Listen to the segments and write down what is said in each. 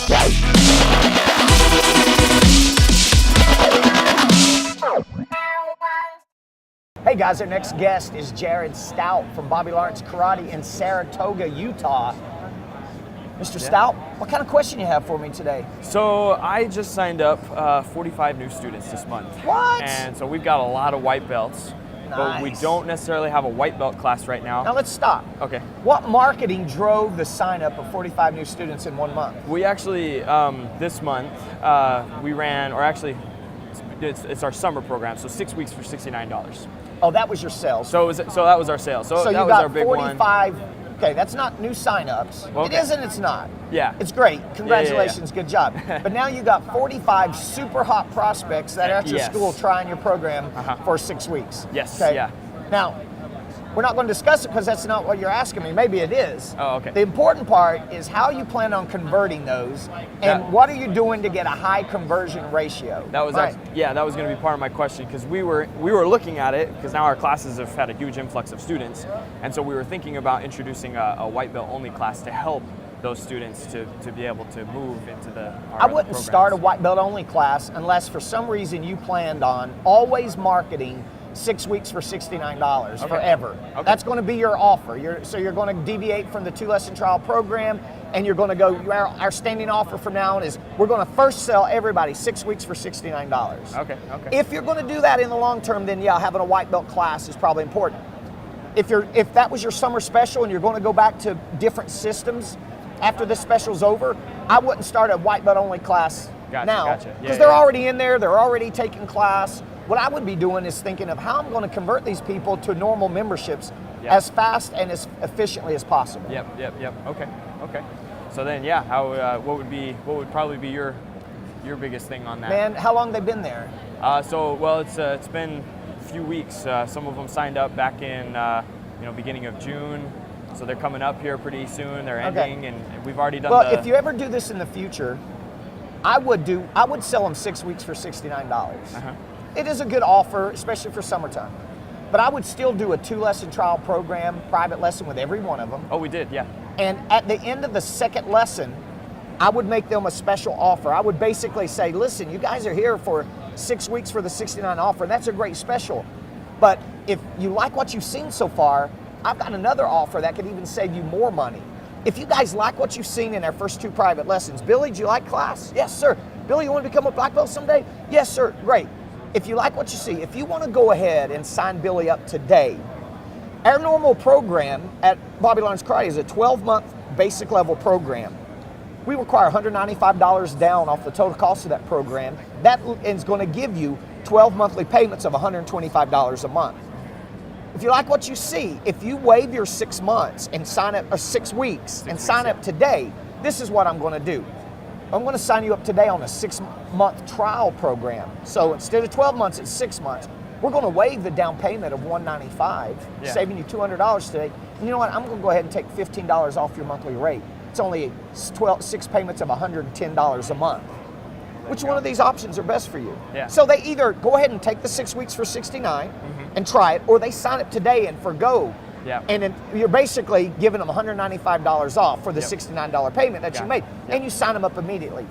Hey guys, our next guest is Jared Stout from Bobby Lawrence Karate in Saratoga, Utah. Mr. Stout, what kind of question you have for me today? So I just signed up 45 new students this month. What? And so we've got a lot of white belts, but we don't necessarily have a white belt class right now. Now let's stop. Okay. What marketing drove the sign up of 45 new students in 1 month? We actually, this month, we ran, or actually, it's our summer program, so 6 weeks for $69. Oh, that was your sales. So that was our sale. So that you was got our big 45. Okay, that's not new sign-ups. Okay. It isn't, it's not. Yeah. It's great. Congratulations, Yeah. good job. But now you got 45 super hot prospects that are at your school trying your program for 6 weeks. Yes, okay? yeah. Now, we're not going to discuss it because that's not what you're asking me. Maybe it is. Oh, okay. The important part is how you plan on converting those and what are you doing to get a high conversion ratio? That was that was going to be part of my question, because we were looking at it because now our classes have had a huge influx of students, and so we were thinking about introducing a white belt only class to help those students to be able to move into I wouldn't start a white belt only class unless for some reason you planned on always marketing 6 weeks for $69 forever. Okay. That's going to be your offer. So you're going to deviate from the 2-lesson trial program, and you're going to go, our standing offer from now on is we're going to first sell everybody 6 weeks for $69. Okay. If you're going to do that in the long term, then yeah, having a white belt class is probably important. If that was your summer special and you're going to go back to different systems after this special's over, I wouldn't start a white belt only class now, because they're already in there, they're already taking class. What I would be doing is thinking of how I'm going to convert these people to normal memberships as fast and as efficiently as possible. Yep. Okay. So then, what would probably be your biggest thing on that? Man, how long they been there? It's been a few weeks. Some of them signed up back in beginning of June. So they're coming up here pretty soon. They're ending, and we've already done. Well, if you ever do this in the future, I would sell them 6 weeks for $69. It is a good offer, especially for summertime. But I would still do a 2-lesson trial program, private lesson with every one of them. Oh, we did, yeah. And at the end of the second lesson, I would make them a special offer. I would basically say, listen, you guys are here for 6 weeks for the $69 offer, and that's a great special. But if you like what you've seen so far, I've got another offer that could even save you more money. If you guys like what you've seen in our first 2 private lessons, Billy, do you like class? Yes, sir. Billy, you want to become a black belt someday? Yes, sir. Great. If you like what you see, if you want to go ahead and sign Billy up today, our normal program at Bobby Lawrence Karate is a 12-month basic level program. We require $195 down off the total cost of that program. That is going to give you 12 monthly payments of $125 a month. If you like what you see, if you waive your 6 months and sign up, or 6 weeks and sign up today, this is what I'm going to do. I'm going to sign you up today on a 6-month trial program. So instead of 12 months, it's 6 months. We're going to waive the down payment of $195, saving you $200 today. And you know what? I'm going to go ahead and take $15 off your monthly rate. It's only 6 payments of $110 a month. Which one of these options are best for you? Yeah. So they either go ahead and take the 6 weeks for $69 and try it, or they sign up today and forgo. Yeah. And then you're basically giving them $195 off for the $69 payment that you made, and you sign them up immediately.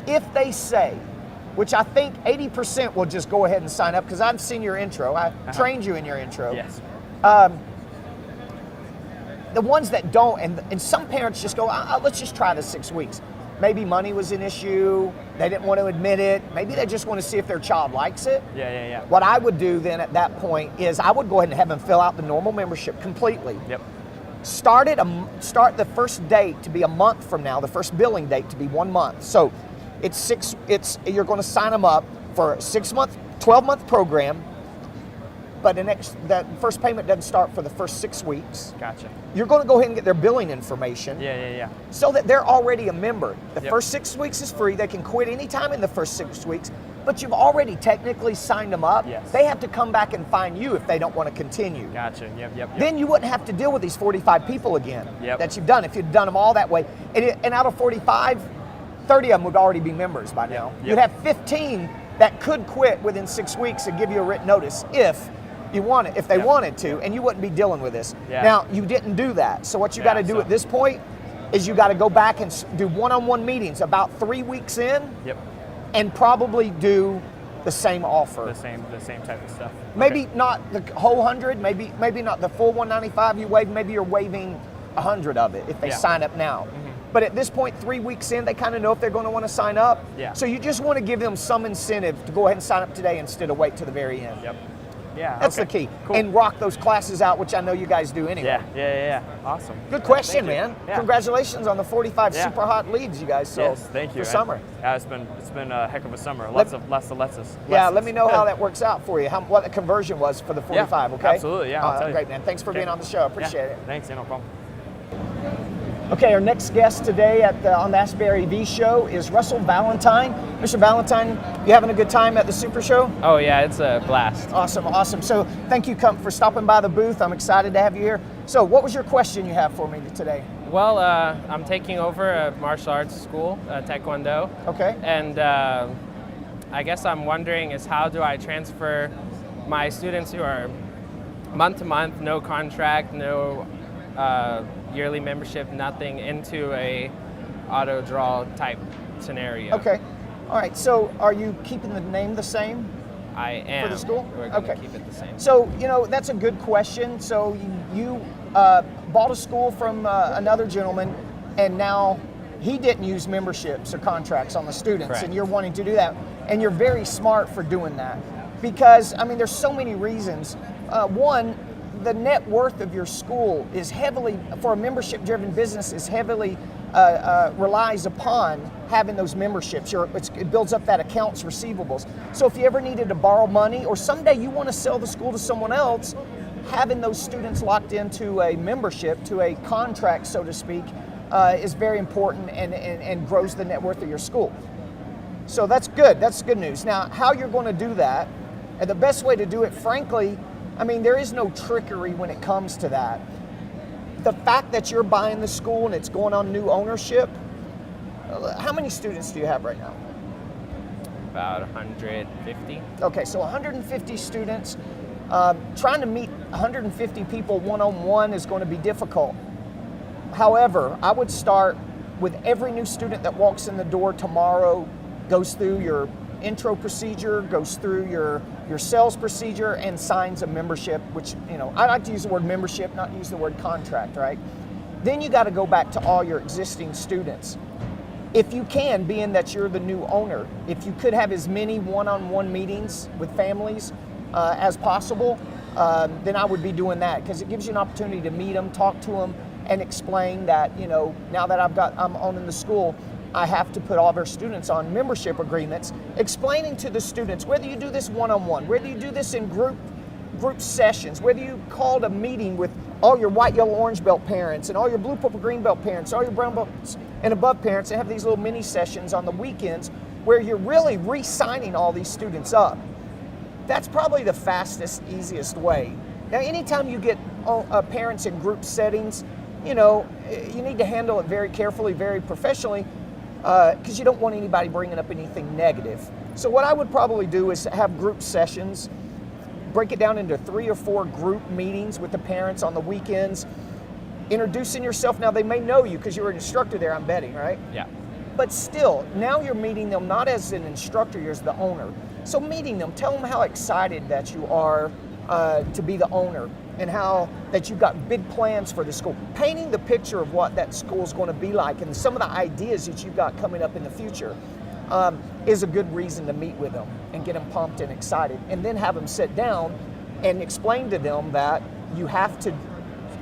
If they say, which I think 80% will just go ahead and sign up, because I've seen your intro, I trained you in your intro. Yes. The ones that don't, and some parents just go, let's just try the 6 weeks. Maybe money was an issue, they didn't want to admit it, maybe they just want to see if their child likes it. Yeah. What I would do then at that point is I would go ahead and have them fill out the normal membership completely. Yep. Start the first date to be a month from now, the first billing date to be 1 month. So you're going to sign them up for a 6-month, 12-month program, but that first payment doesn't start for the first 6 weeks. Gotcha. You're going to go ahead and get their billing information. Yeah. So that they're already a member. The first 6 weeks is free. They can quit anytime in the first 6 weeks, but you've already technically signed them up. Yes. They have to come back and find you if they don't want to continue. Gotcha. Yep. Then you wouldn't have to deal with these 45 people again that you've done if you'd done them all that way. And out of 45, 30 of them would already be members by now. You'd have 15 that could quit within 6 weeks and give you a written notice if you want it, if they wanted to, and you wouldn't be dealing with this. Now, you didn't do that. So what you got to do at this point is you got to go back and do one-on-one meetings about 3 weeks in, Yep. and probably do the same offer. The same type of stuff. Maybe Okay. not the whole 100, maybe not the full 195 you waive, maybe you're waiving 100 of it if they Yeah. sign up now. But at this point, 3 weeks in, they kind of know if they're going to want to sign up. Yeah. So you just want to give them some incentive to go ahead and sign up today instead of wait to the very end. Yep. Yeah. That's okay. the key. Cool. And rock those classes out, which I know you guys do anyway. Yeah. Awesome. Good question, Thank you. man. Yeah. Congratulations on the 45 Yeah. super hot leads you guys sold Yes, thank you. for summer. Yeah, it's been a heck of a summer. Lots of lessons. Yeah, let me know how that works out for you. What the conversion was for the 45. Okay. Absolutely. Yeah. I'll tell you. Great, man. Thanks for Okay. being on the show. Appreciate Yeah, it. Thanks. No problem. Okay, our next guest today on the Asbury V show is Russell Valentine. Mr. Valentine, you having a good time at the SuperShow? Oh yeah, it's a blast. Awesome. So thank you for stopping by the booth. I'm excited to have you here. So what was your question you have for me today? Well, I'm taking over a martial arts school, Taekwondo, Okay. and I guess I'm wondering is how do I transfer my students who are month to month, no contract, no yearly membership, nothing, into a auto draw type scenario. Okay. All right. So are you keeping the name the same? I am. For the school? We're going to Okay. keep it the same. So, that's a good question. So you bought a school from another gentleman, and now he didn't use memberships or contracts on the students, Correct. and you're wanting to do that. And you're very smart for doing that because, there's so many reasons. One, the net worth of your school is heavily, for a membership-driven business, is heavily relies upon having those memberships. It builds up that accounts receivables. So if you ever needed to borrow money, or someday you want to sell the school to someone else, having those students locked into a membership, to a contract, so to speak, is very important and grows the net worth of your school. So that's good. That's good news. Now, how you're going to do that, and the best way to do it, frankly, there is no trickery when it comes to that. The fact that you're buying the school and it's going on new ownership, how many students do you have right now? About 150. Okay, so 150 students. Trying to meet 150 people one-on-one is going to be difficult. However, I would start with every new student that walks in the door tomorrow, goes through your intro procedure, goes through your sales procedure, and signs a membership, which, I like to use the word membership, not use the word contract, right? Then you got to go back to all your existing students. If you can, being that you're the new owner, if you could have as many one-on-one meetings with families as possible, then I would be doing that, because it gives you an opportunity to meet them, talk to them, and explain that, now that I'm owning the school, I have to put all of our students on membership agreements, explaining to the students, whether you do this one-on-one, whether you do this in group sessions, whether you called a meeting with all your white, yellow, orange belt parents, and all your blue, purple, green belt parents, all your brown belts and above parents, and have these little mini sessions on the weekends where you're really re-signing all these students up. That's probably the fastest, easiest way. Now, anytime you get parents in group settings, you need to handle it very carefully, very professionally, because you don't want anybody bringing up anything negative. So what I would probably do is have group sessions, break it down into 3 or 4 group meetings with the parents on the weekends, introducing yourself. Now, they may know you because you're an instructor there, I'm betting, right? Yeah. But still, now you're meeting them not as an instructor, you're as the owner. So meeting them, tell them how excited that you are to be the owner, and how that you've got big plans for the school. Painting the picture of what that school is going to be like and some of the ideas that you've got coming up in the future is a good reason to meet with them and get them pumped and excited. And then have them sit down and explain to them that you have to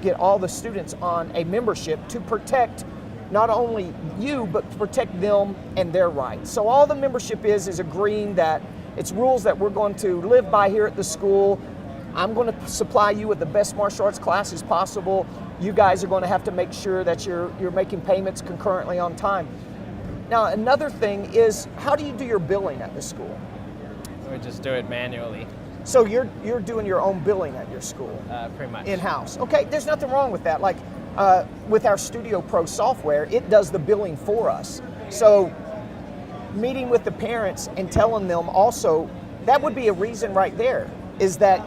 get all the students on a membership to protect not only you, but to protect them and their rights. So all the membership is agreeing that it's rules that we're going to live by here at the school. I'm going to supply you with the best martial arts classes possible. You guys are going to have to make sure that you're making payments concurrently on time. Now, another thing is, how do you do your billing at the school? We just do it manually, So you're doing your own billing at your school? pretty much. In-house. Okay, there's nothing wrong with that. Like with our Studio Pro software, it does the billing for us. So meeting with the parents and telling them also, that would be a reason right there, is that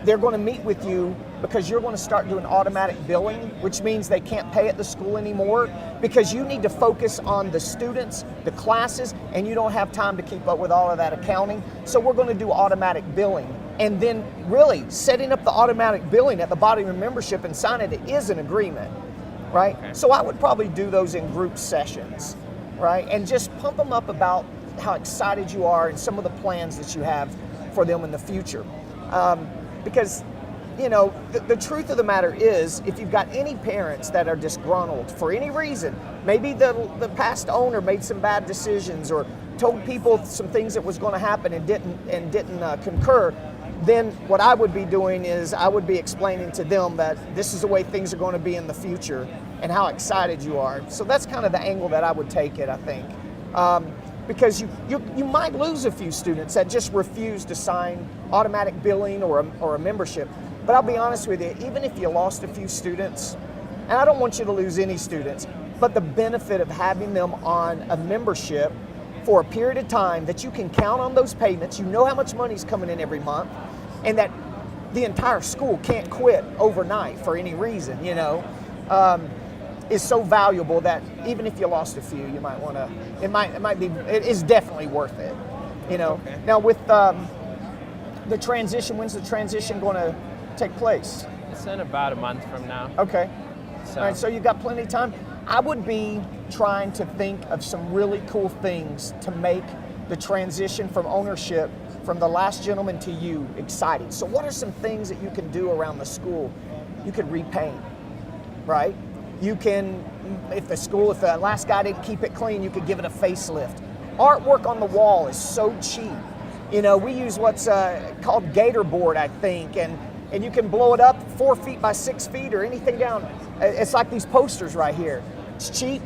they're going to meet with you because you're going to start doing automatic billing, which means they can't pay at the school anymore because you need to focus on the students, the classes, and you don't have time to keep up with all of that accounting. So we're going to do automatic billing. And then really setting up the automatic billing at the bottom of your membership and signing it is an agreement, right? Okay. So I would probably do those in group sessions, right? And just pump them up about how excited you are and some of the plans that you have for them in the future. Because the truth of the matter is, if you've got any parents that are disgruntled for any reason, maybe the past owner made some bad decisions or told people some things that was going to happen and didn't concur, then what I would be doing is I would be explaining to them that this is the way things are going to be in the future and how excited you are. So that's kind of the angle that I would take it, I think. Because you might lose a few students that just refuse to sign automatic billing or a membership. But I'll be honest with you, even if you lost a few students, and I don't want you to lose any students, but the benefit of having them on a membership for a period of time that you can count on those payments, you know how much money's coming in every month, and that the entire school can't quit overnight for any reason, is so valuable that even if you lost a few, you might want to, it is definitely worth it, Okay. Now with the transition, when's the transition going to take place? It's in about a month from now. Okay. All right, so you've got plenty of time. I would be trying to think of some really cool things to make the transition from ownership from the last gentleman to you exciting. So what are some things that you can do around the school? You could repaint, right? You can, if the last guy didn't keep it clean, you could give it a facelift. Artwork on the wall is so cheap. We use what's called gator board, I think, and you can blow it up 4 feet by 6 feet or anything down. It's like these posters right here. It's cheap.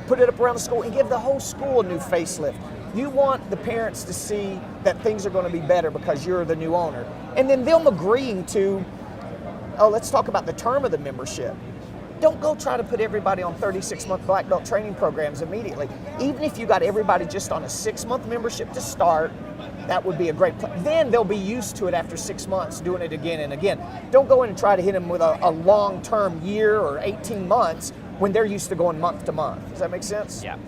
Put it up around the school and give the whole school a new facelift. You want the parents to see that things are going to be better because you're the new owner. And then them agreeing to, let's talk about the term of the membership. Don't go try to put everybody on 36-month black belt training programs immediately. Even if you got everybody just on a 6-month membership to start, that would be a great plan. Then they'll be used to it after 6 months, doing it again and again. Don't go in and try to hit them with a long-term year or 18 months when they're used to going month to month. Does that make sense? Yeah.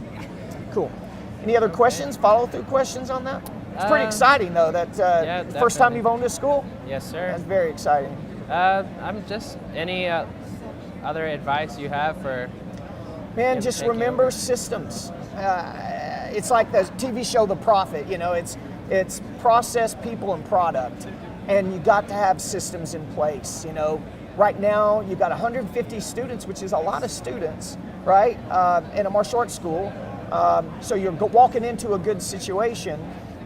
Cool. Any other questions, follow-through questions on that? It's pretty exciting, though, that the first time you've owned this school? Yes, sir. That's very exciting. I'm just, any other advice you have for... Man, just remember systems. It's like the TV show The Prophet, it's process, people, and product. And you got to have systems in place, Right now, you've got 150 students, which is a lot of students, right, in a martial arts school. So you're walking into a good situation.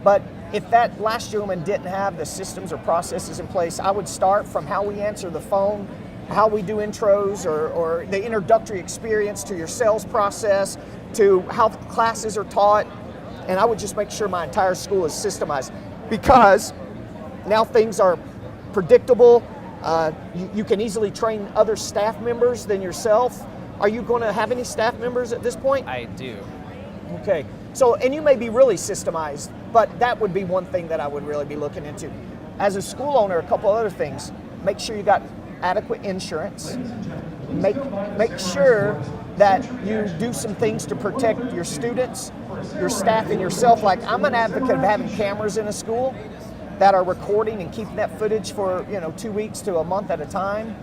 But if that last gentleman didn't have the systems or processes in place, I would start from how we answer the phone, how we do intros or the introductory experience to your sales process, to how classes are taught. And I would just make sure my entire school is systemized because now things are predictable. You can easily train other staff members than yourself. Are you going to have any staff members at this point? I do. Okay. So, and you may be really systemized, but that would be one thing that I would really be looking into. As a school owner, a couple other things. Make sure you got adequate insurance. Make sure that you do some things to protect your students, your staff, and yourself. Like, I'm an advocate of having cameras in a school that are recording and keeping that footage for 2 weeks to a month at a time.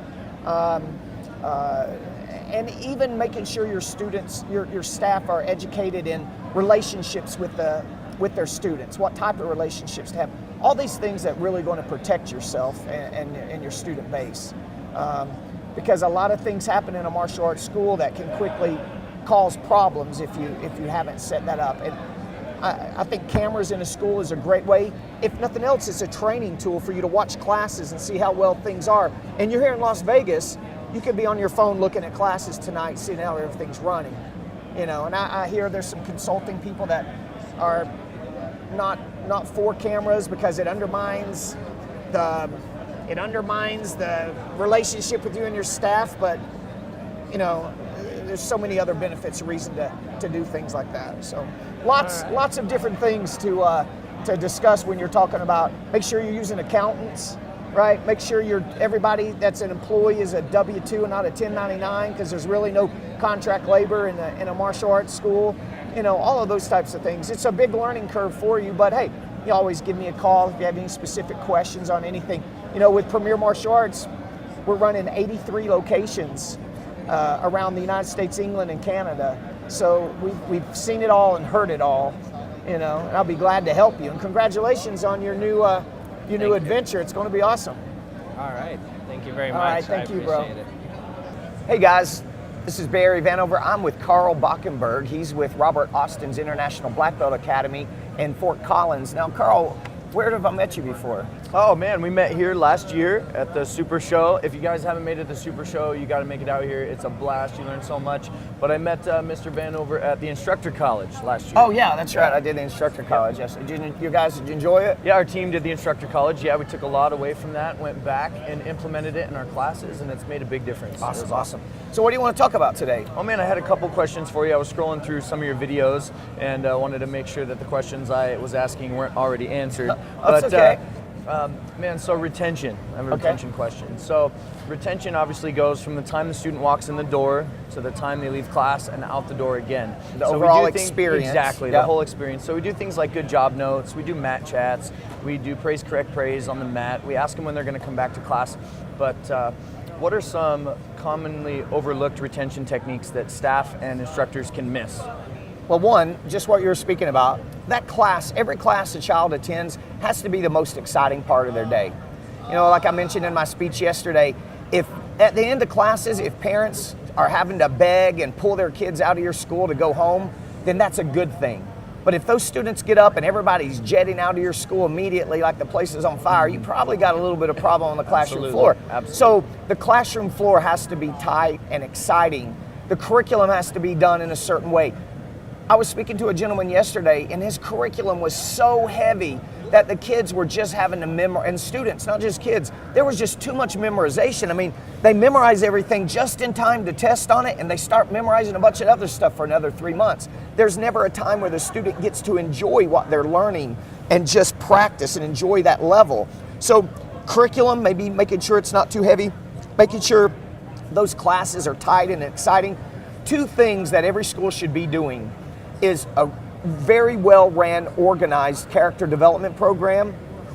And even making sure your students, your staff are educated in relationships with their students, what type of relationships to have. All these things that really going to protect yourself and your student base. Because a lot of things happen in a martial arts school that can quickly cause problems if you haven't set that up. And I think cameras in a school is a great way. If nothing else, it's a training tool for you to watch classes and see how well things are. And you're here in Las Vegas, you could be on your phone looking at classes tonight, seeing how everything's running. And I hear there's some consulting people that are not for cameras because it undermines the relationship with you and your staff. But there's so many other benefits, reason to do things like that. So lots of different things to discuss when you're talking about. Make sure you're using accountants. right? Make sure everybody that's an employee is a W-2 and not a 1099, because there's really no contract labor in a martial arts school. You know, all of those types of things. It's a big learning curve for you, but hey, you always give me a call if you have any specific questions on anything. You know, with Premier Martial Arts, we're running 83 locations around the United States, England, and Canada. So we've seen it all and heard it all, you know, and I'll be glad to help you. And congratulations on your new adventure. It's going to be awesome. All right. Thank you very much. All right, thank you, bro. It. Hey guys, this is Barry Vanover. I'm with Carl Bockenberg. He's with Robert Austin's International Black Belt Academy in Fort Collins. Now, Carl, where have I met you before? Oh man, we met here last year at the SuperShow. If you guys haven't made it to SuperShow, you got to make it out here. It's a blast. You learn so much. But I met Mr. Vanover at the Instructor College last year. Oh yeah, that's right. I did the Instructor College. Yes. You guys, did you enjoy it? Yeah, our team did the Instructor College. Yeah, we took a lot away from that, went back and implemented it in our classes, and it's made a big difference. Awesome. So what do you want to talk about today? Oh man, I had a couple questions for you. I was scrolling through some of your videos and wanted to make sure that the questions I was asking weren't already answered. That's okay. Man, so retention. I have a retention question. So retention obviously goes from the time the student walks in the door to the time they leave class and out the door again. The overall experience. Exactly, the whole experience. So we do things like good job notes, we do mat chats, we do praise, correct, praise on the mat. We ask them when they're going to come back to class. But what are some commonly overlooked retention techniques that staff and instructors can miss? Well, one, just what you were speaking about, that class, every class a child attends has to be the most exciting part of their day. You know, like I mentioned in my speech yesterday, if at the end of classes, if parents are having to beg and pull their kids out of your school to go home, then that's a good thing. But if those students get up and everybody's jetting out of your school immediately like the place is on fire, you probably got a little bit of problem on the classroom floor. Absolutely. So the classroom floor has to be tight and exciting. The curriculum has to be done in a certain way. I was speaking to a gentleman yesterday, and his curriculum was so heavy that the kids were just having to memorize, and students, not just kids, there was just too much memorization. I mean, they memorize everything just in time to test on it, and they start memorizing a bunch of other stuff for another 3 months. There's never a time where the student gets to enjoy what they're learning and just practice and enjoy that level. So curriculum, maybe making sure it's not too heavy, making sure those classes are tight and exciting. Two things that every school should be doing is a very well ran, organized character development program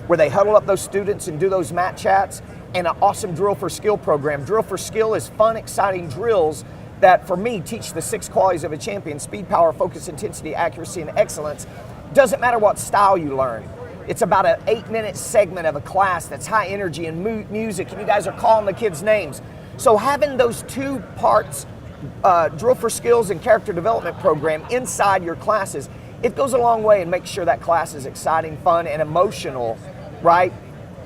where they huddle up those students and do those mat chats, and an awesome drill for skill program. Drill for skill is fun, exciting drills that, for me, teach the 6 qualities of a champion: speed, power, focus, intensity, accuracy, and excellence. Doesn't matter what style you learn. It's about an 8-minute segment of a class that's high energy and music, and you guys are calling the kids' names. So having those 2 parts, drill for skills and character development program inside your classes, it goes a long way and makes sure that class is exciting, fun, and emotional, right?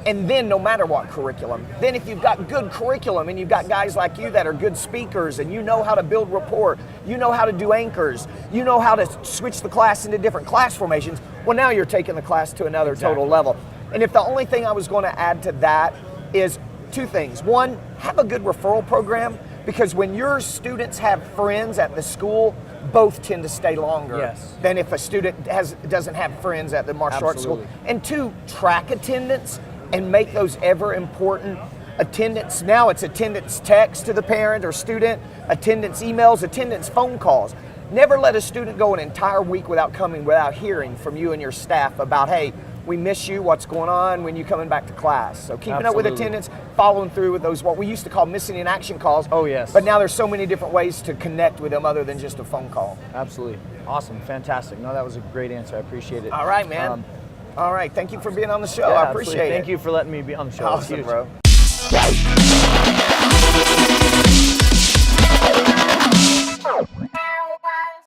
And then no matter what curriculum, then if you've got good curriculum and you've got guys like you that are good speakers and you know how to build rapport, you know how to do anchors, you know how to switch the class into different class formations, well, now you're taking the class to another total level. And if the only thing I was going to add to that is 2 things. One, have a good referral program, because when your students have friends at the school, both tend to stay longer than if a student doesn't have friends at the martial arts school. And 2, track attendance and make those ever important attendance. Now it's attendance text to the parent or student, attendance emails, attendance phone calls. Never let a student go an entire week without hearing from you and your staff about, hey, we miss you, what's going on, when you coming back to class. So keeping up with attendance, following through with those, what we used to call missing in action calls. Oh yes. But now there's so many different ways to connect with them other than just a phone call. Absolutely. Awesome. Fantastic. No, that was a great answer. I appreciate it. All right, man. All right. Thank you for being on the show. Yeah, I appreciate it. Thank you for letting me be on the show. Awesome, It's huge. bro.